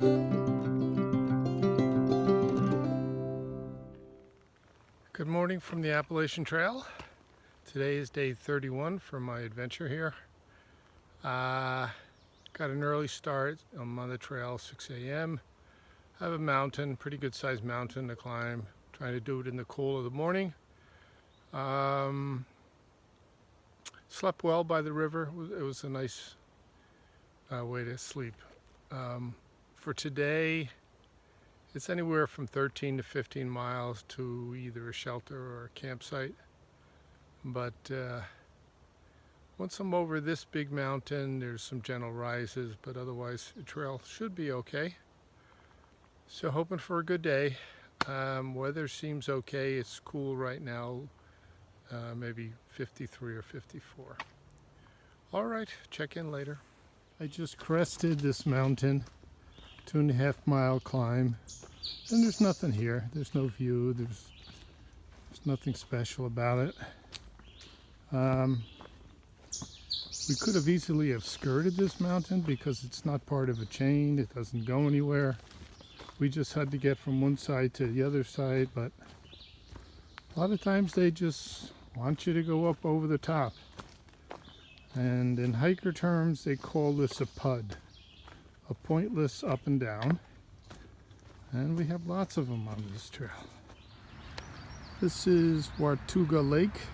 Good morning from the Appalachian Trail. Today is day 31 for my adventure here. Got an early start. I'm on the trail 6 a.m. I have a mountain, pretty good sized mountain to climb. Trying to do it in the cool of the morning. Slept well by the river. It was a nice way to sleep. For today, it's anywhere from 13 to 15 miles to either a shelter or a campsite. But once I'm over this big mountain, there's some gentle rises, but otherwise the trail should be okay. So hoping for a good day. Weather seems okay. It's cool right now, maybe 53 or 54. All right, check in later. I just crested this mountain, 2.5 mile climb, and there's nothing here. There's no view. There's nothing special about it. We could have easily have skirted this mountain because it's not part of a chain. It doesn't go anywhere. We just had to get from one side to the other side, but a lot of times they just want you to go up over the top. And in hiker terms, they call this a PUD, a pointless up and down. And we have lots of them on this trail. This is Wartuga Lake.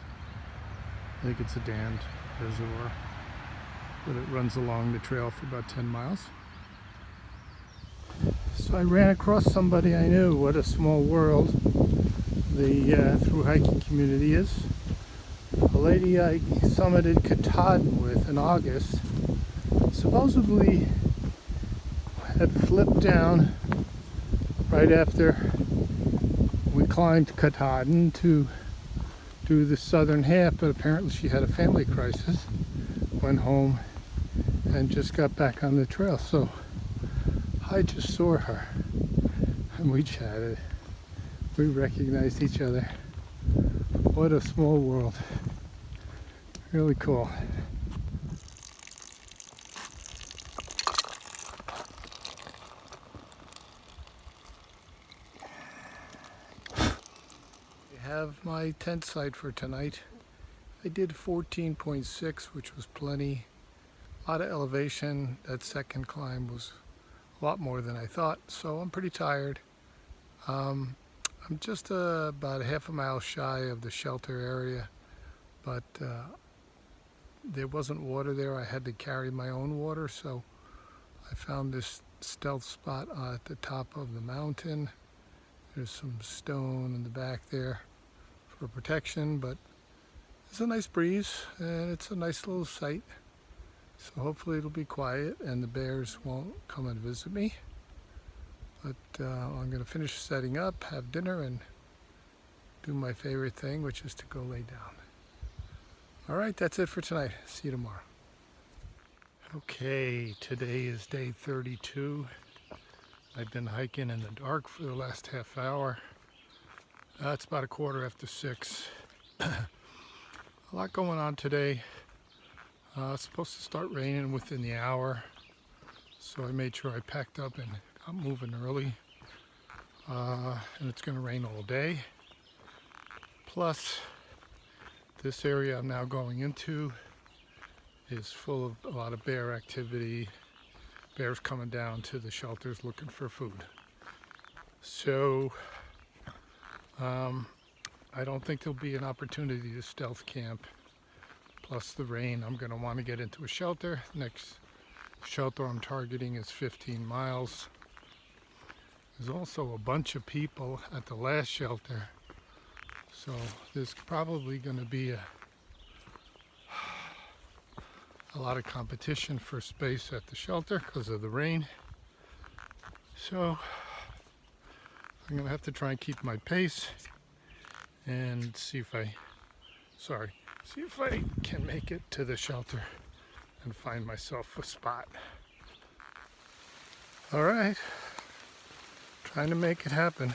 I think it's a dammed reservoir, but it runs along the trail for about 10 miles. So I ran across somebody I knew. What a small world the through hiking community is. A lady I summited Katahdin with in August supposedly had flipped down right after we climbed Katahdin to do the southern half, but apparently she had a family crisis, went home and just got back on the trail. So I just saw her and we chatted. We recognized each other. What a small world. Really cool. I have my tent site for tonight. I did 14.6, which was plenty. A lot of elevation. That second climb was a lot more than I thought, so I'm pretty tired. I'm just about a half a mile shy of the shelter area, but there wasn't water there. I had to carry my own water, so I found this stealth spot at the top of the mountain. There's some stone in the back there for protection, but it's a nice breeze and it's a nice little site. So hopefully it'll be quiet and the bears won't come and visit me. But I'm going to finish setting up, have dinner, and do my favorite thing, which is to go lay down. All right, that's it for tonight. See you tomorrow. Okay, today is day 32. I've been hiking in the dark for the last half hour. It's about 6:15. A lot going on today. It's supposed to start raining within the hour, so I made sure I packed up and got moving early. And it's going to rain all day. Plus, this area I'm now going into is full of a lot of bear activity. Bears coming down to the shelters looking for food. So I don't think there'll be an opportunity to stealth camp. Plus the rain, I'm going to want to get into a shelter. Next shelter I'm targeting is 15 miles. There's also a bunch of people at the last shelter, so there's probably going to be a lot of competition for space at the shelter because of the rain. So I'm going to have to try and keep my pace and see if I can make it to the shelter and find myself a spot. All right, trying to make it happen.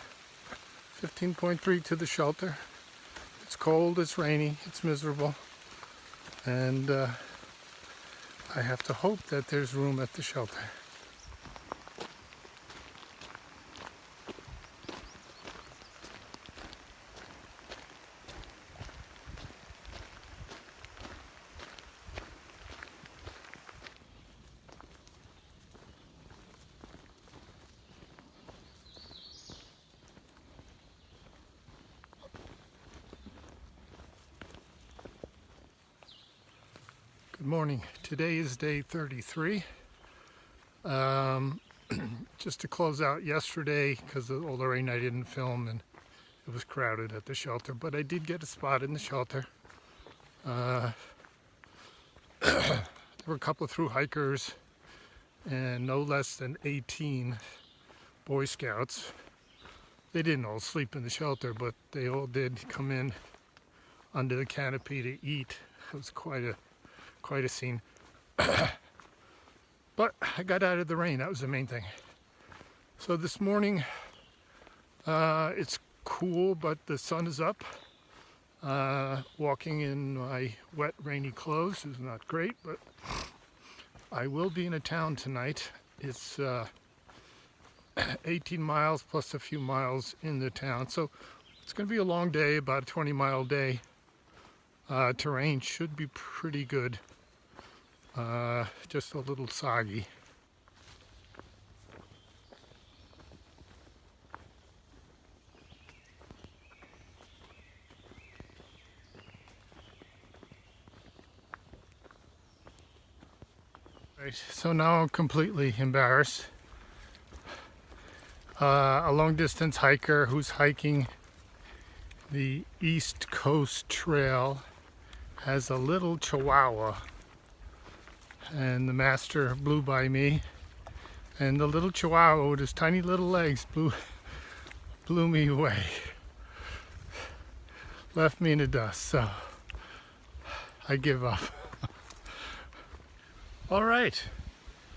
15.3 to the shelter. It's cold, it's rainy, it's miserable, and I have to hope that there's room at the shelter. Good morning. Today is day 33. Just to close out yesterday, because of all the rain I didn't film and it was crowded at the shelter, but I did get a spot in the shelter. There were a couple of through hikers and no less than 18 Boy Scouts. They didn't all sleep in the shelter, but they all did come in under the canopy to eat. It was quite a scene. But I got out of the rain. That was the main thing. So this morning, it's cool, but the sun is up. Walking in my wet, rainy clothes is not great, but I will be in a town tonight. It's 18 miles plus a few miles in the town. So it's going to be a long day, about a 20-mile day. Terrain should be pretty good. Just a little soggy. Right, so now I'm completely embarrassed. A long distance hiker who's hiking the East Coast Trail has a little Chihuahua, and the master blew by me, and the little Chihuahua with his tiny little legs blew me away, left me in the dust. So I give up. All right,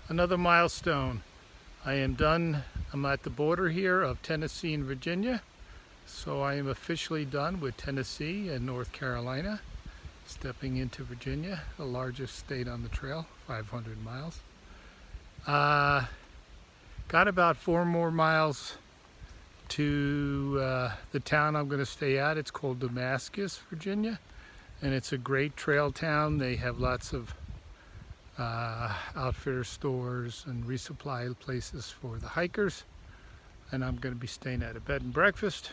another milestone. I am done. I'm at the border here of Tennessee and Virginia, so I am officially done with Tennessee and North Carolina, stepping into Virginia, the largest state on the trail, 500 miles. Got about 4 more miles to the town I'm going to stay at. It's called Damascus, Virginia, and it's a great trail town. They have lots of outfitter stores and resupply places for the hikers, and I'm going to be staying at a bed and breakfast.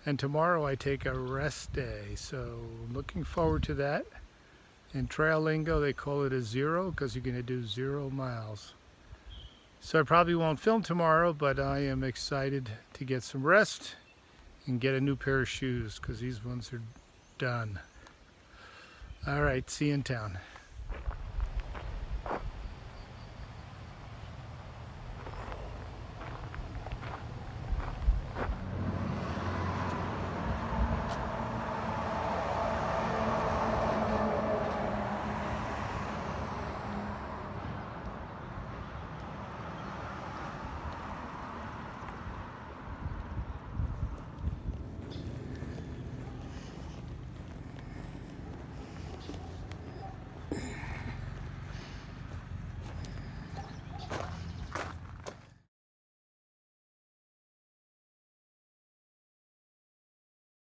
And tomorrow I take a rest day, so looking forward to that. In trail lingo they call it a zero, because you're going to do 0 miles. So I probably won't film tomorrow, but I am excited to get some rest and get a new pair of shoes, because these ones are done. All right, see you in town.